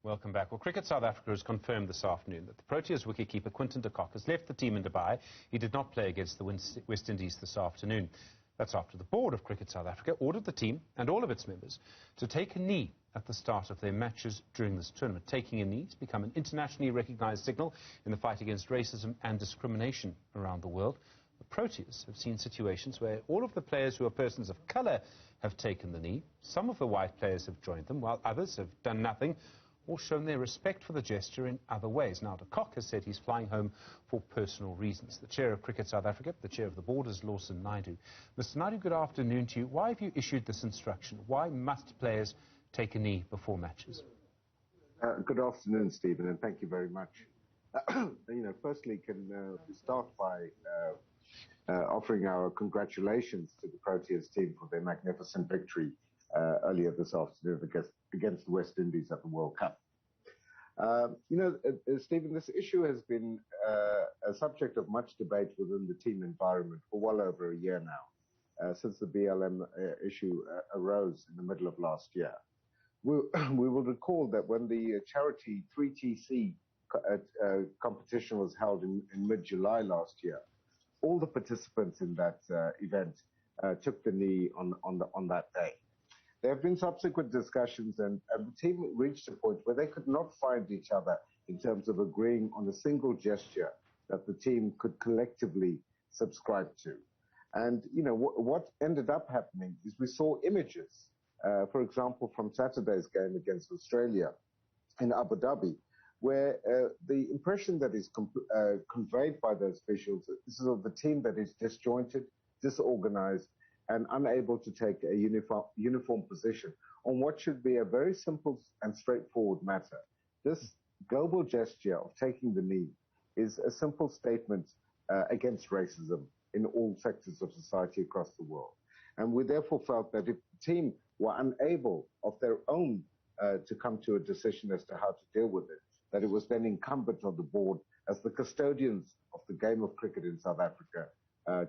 Welcome back. Well, Cricket South Africa has confirmed this afternoon that the Proteas wicket-keeper Quinton de Kock has left the team in Dubai. He did not play against the West Indies this afternoon. That's after the board of Cricket South Africa ordered the team and all of its members to take a knee at the start of their matches during this tournament. Taking a knee has become an internationally recognised signal in the fight against racism and discrimination around the world. The Proteas have seen situations where all of the players who are persons of colour have taken the knee. Some of the white players have joined them, while others have done nothing or shown their respect for the gesture in other ways. Now, de Kock has said he's flying home for personal reasons. The chair of Cricket South Africa, the chair of the board, is Lawson Naidoo. Mr. Naidoo, good afternoon to you. Why have you issued this instruction? Why must players take a knee before matches? Good afternoon, Stephen, and thank you very much. Firstly, can we start by offering our congratulations to the Proteas team for their magnificent victory earlier this afternoon against the West Indies at the World Cup. Stephen, this issue has been a subject of much debate within the team environment for well over a year now, since the BLM issue arose in the middle of last year. We will recall that when the charity 3TC competition was held in mid-July last year, all the participants in that event took the knee on that day. There have been subsequent discussions, and the team reached a point where they could not find each other in terms of agreeing on a single gesture that the team could collectively subscribe to. And, what ended up happening is we saw images, for example, from Saturday's game against Australia in Abu Dhabi, where the impression that is conveyed by those officials is of the team that is disjointed, disorganized, and unable to take a uniform position on what should be a very simple and straightforward matter. This global gesture of taking the knee is a simple statement against racism in all sectors of society across the world. And we therefore felt that if the team were unable of their own to come to a decision as to how to deal with it, that it was then incumbent on the board as the custodians of the game of cricket in South Africa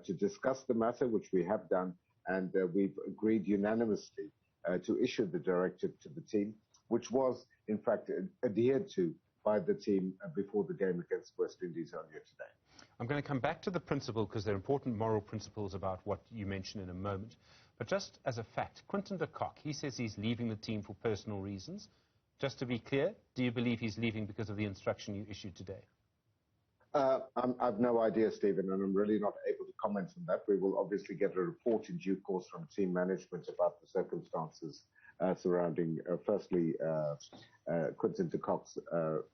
to discuss the matter, which we have done, and we've agreed unanimously to issue the directive to the team, which was, in fact, adhered to by the team before the game against West Indies earlier today. I'm going to come back to the principle, because there are important moral principles about what you mentioned in a moment. But just as a fact, Quinton de Kock, he says he's leaving the team for personal reasons. Just to be clear, do you believe he's leaving because of the instruction you issued today? I've no idea, Stephen, and I'm really not able to comment on that. We will obviously get a report in due course from team management about the circumstances surrounding, firstly, Quinton de Kock's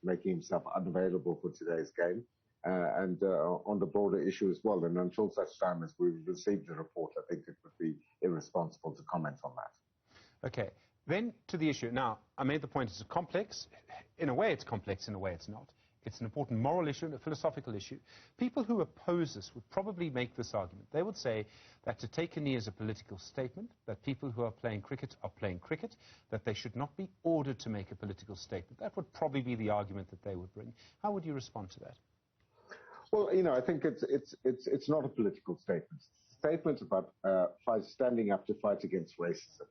making himself unavailable for today's game, and on the broader issue as well. And until such time as we've received the report, I think it would be irresponsible to comment on that. Okay. Then to the issue. Now, I made the point it's complex. In a way it's complex, in a way it's not. It's an important moral issue and a philosophical issue. People who oppose this would probably make this argument. They would say that to take a knee is a political statement, that people who are playing cricket, that they should not be ordered to make a political statement. That would probably be the argument that they would bring. How would you respond to that? Well, I think it's not a political statement. It's a statement about standing up to fight against racism.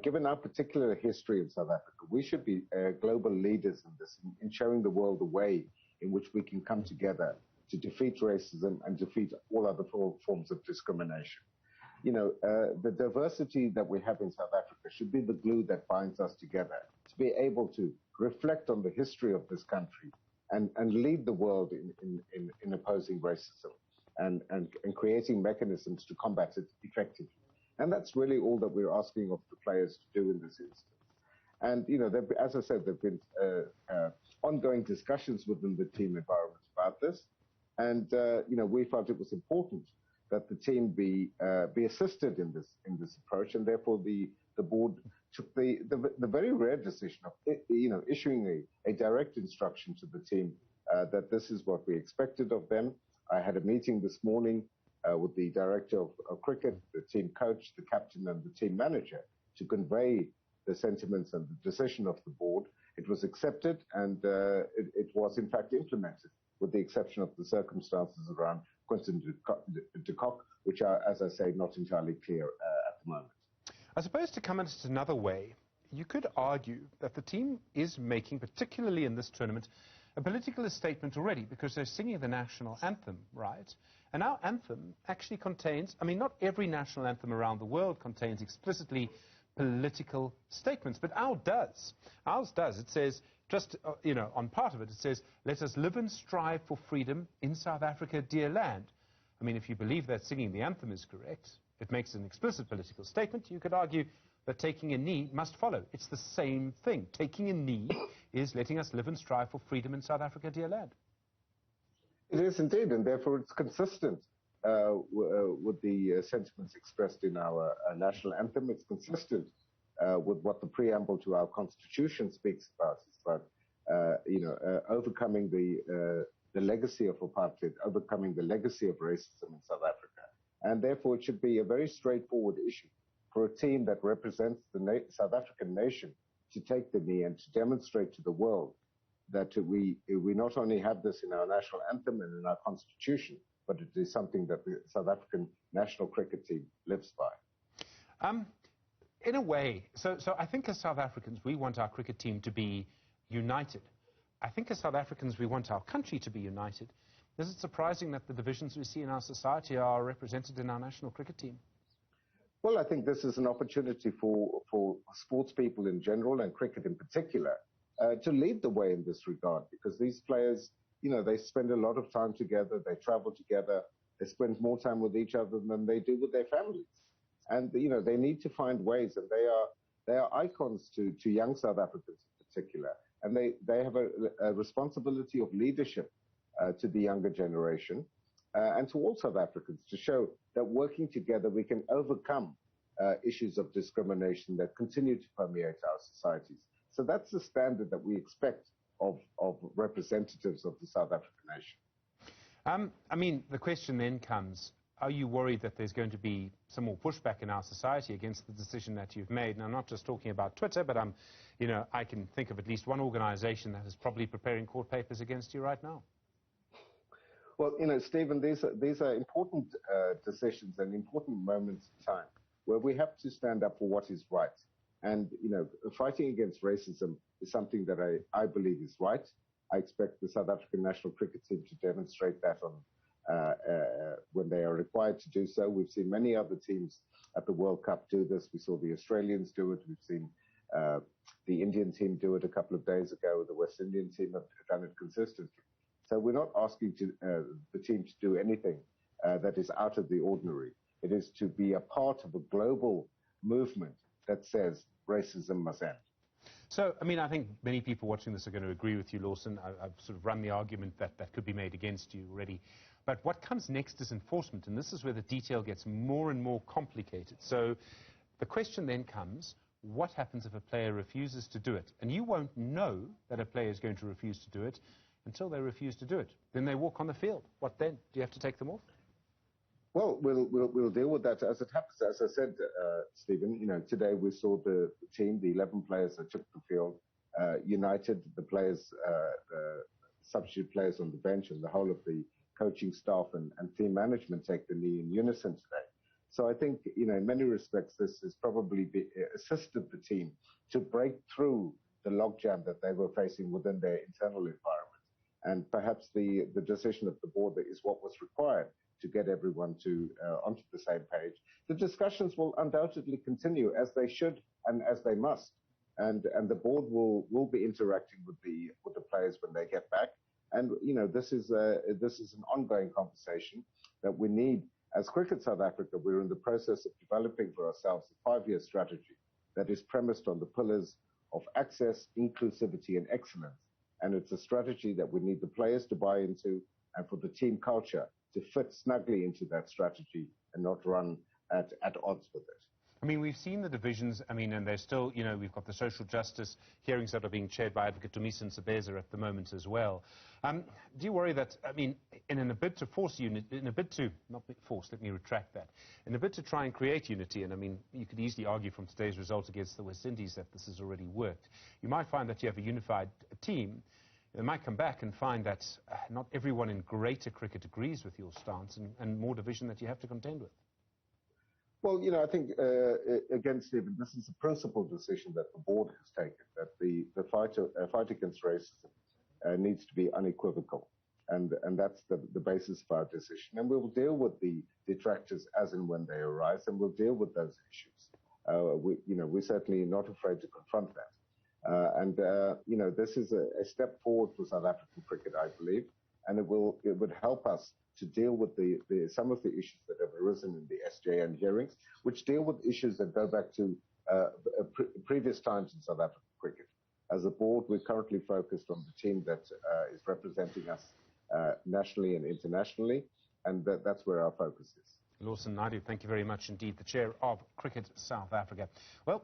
Given our particular history in South Africa, we should be global leaders in this, in showing the world a way in which we can come together to defeat racism and defeat all other forms of discrimination. The diversity that we have in South Africa should be the glue that binds us together to be able to reflect on the history of this country and lead the world in opposing racism and creating mechanisms to combat it effectively. And that's really all that we're asking of the players to do in this instance. And, as I said, there have been ongoing discussions within the team environment about this. And, we felt it was important that the team be assisted in this approach. And therefore, the board took the very rare decision of, issuing a direct instruction to the team that this is what we expected of them. I had a meeting this morning with the director of cricket, the team coach, the captain, and the team manager to convey the sentiments and the decision of the board. It was accepted, and it was in fact implemented, with the exception of the circumstances around Quinton de Kock, which are, as I say, not entirely clear at the moment. I suppose to come at it another way, you could argue that the team is making, particularly in this tournament, a political statement already, because they're singing the national anthem, right? And our anthem actually contains, I mean, not every national anthem around the world contains explicitly political statements, but ours does. Ours does. It says, just, on part of it, it says, let us live and strive for freedom in South Africa, dear land. I mean, if you believe that singing the anthem is correct, it makes an explicit political statement. You could argue that taking a knee must follow. It's the same thing. Taking a knee is letting us live and strive for freedom in South Africa, dear land. It is indeed, and therefore it's consistent with the sentiments expressed in our national anthem. It's consistent with what the preamble to our constitution speaks about. It's about, overcoming the legacy of apartheid, overcoming the legacy of racism in South Africa. And therefore it should be a very straightforward issue for a team that represents the South African nation to take the knee and to demonstrate to the world that we not only have this in our national anthem and in our constitution, but it is something that the South African national cricket team lives by. In a way, so I think as South Africans, we want our cricket team to be united. I think as South Africans, we want our country to be united. Is it surprising that the divisions we see in our society are represented in our national cricket team? Well, I think this is an opportunity for sports people in general and cricket in particular to lead the way in this regard, because these players, they spend a lot of time together, they travel together, they spend more time with each other than they do with their families. And, they need to find ways, and they are icons to young South Africans in particular. And they have a responsibility of leadership to the younger generation and to all South Africans to show that working together we can overcome issues of discrimination that continue to permeate our societies. So that's the standard that we expect of representatives of the South African nation. I mean, the question then comes, are you worried that there's going to be some more pushback in our society against the decision that you've made? And I'm not just talking about Twitter, but I can think of at least one organization that is probably preparing court papers against you right now. Well, Stephen, these are important decisions and important moments in time where we have to stand up for what is right. And, fighting against racism is something that I believe is right. I expect the South African national cricket team to demonstrate that when they are required to do so. We've seen many other teams at the World Cup do this. We saw the Australians do it. We've seen the Indian team do it a couple of days ago. The West Indian team have done it consistently. So we're not asking the team to do anything that is out of the ordinary. It is to be a part of a global movement that says racism must end. So, I mean, I think many people watching this are going to agree with you, Lawson. I've sort of run the argument that could be made against you already. But what comes next is enforcement, and this is where the detail gets more and more complicated. So the question then comes, what happens if a player refuses to do it? And you won't know that a player is going to refuse to do it until they refuse to do it. Then they walk on the field. What then? Do you have to take them off? Well, we'll deal with that as it happens. As I said, Stephen, today we saw the team, the 11 players that took the field, united, the players, the substitute players on the bench, and the whole of the coaching staff and team management take the knee in unison today. So I think, in many respects, this has probably assisted the team to break through the logjam that they were facing within their internal environment. And perhaps the decision of the board is what was required to get everyone onto the same page. The discussions will undoubtedly continue, as they should and as they must. And the board will be interacting with the players when they get back. And this is an ongoing conversation that we need. As Cricket South Africa, we're in the process of developing for ourselves a 5-year strategy that is premised on the pillars of access, inclusivity, and excellence. And it's a strategy that we need the players to buy into, and for the team culture to fit snugly into that strategy and not run at odds with it. I mean, we've seen the divisions, and there's still, we've got the social justice hearings that are being chaired by Advocate Dumisani Sibeza at the moment as well. Do you worry that, in a bid to force unity, in a bid to try and create unity, and you could easily argue from today's result against the West Indies that this has already worked. You might find that you have a unified team. They might come back and find that not everyone in greater cricket agrees with your stance, and more division that you have to contend with. Well, I think, again, Stephen, this is a principled decision that the board has taken, that the fight against racism needs to be unequivocal. And that's the basis of our decision. And we will deal with the detractors as and when they arise, and we'll deal with those issues. We're certainly not afraid to confront that. This is a step forward for South African cricket, I believe, and it would help us to deal with some of the issues that have arisen in the SJN hearings, which deal with issues that go back to previous times in South African cricket. As a board, we're currently focused on the team that is representing us nationally and internationally, and that's where our focus is. Lawson Naidoo, thank you very much indeed, the chair of Cricket South Africa. Well,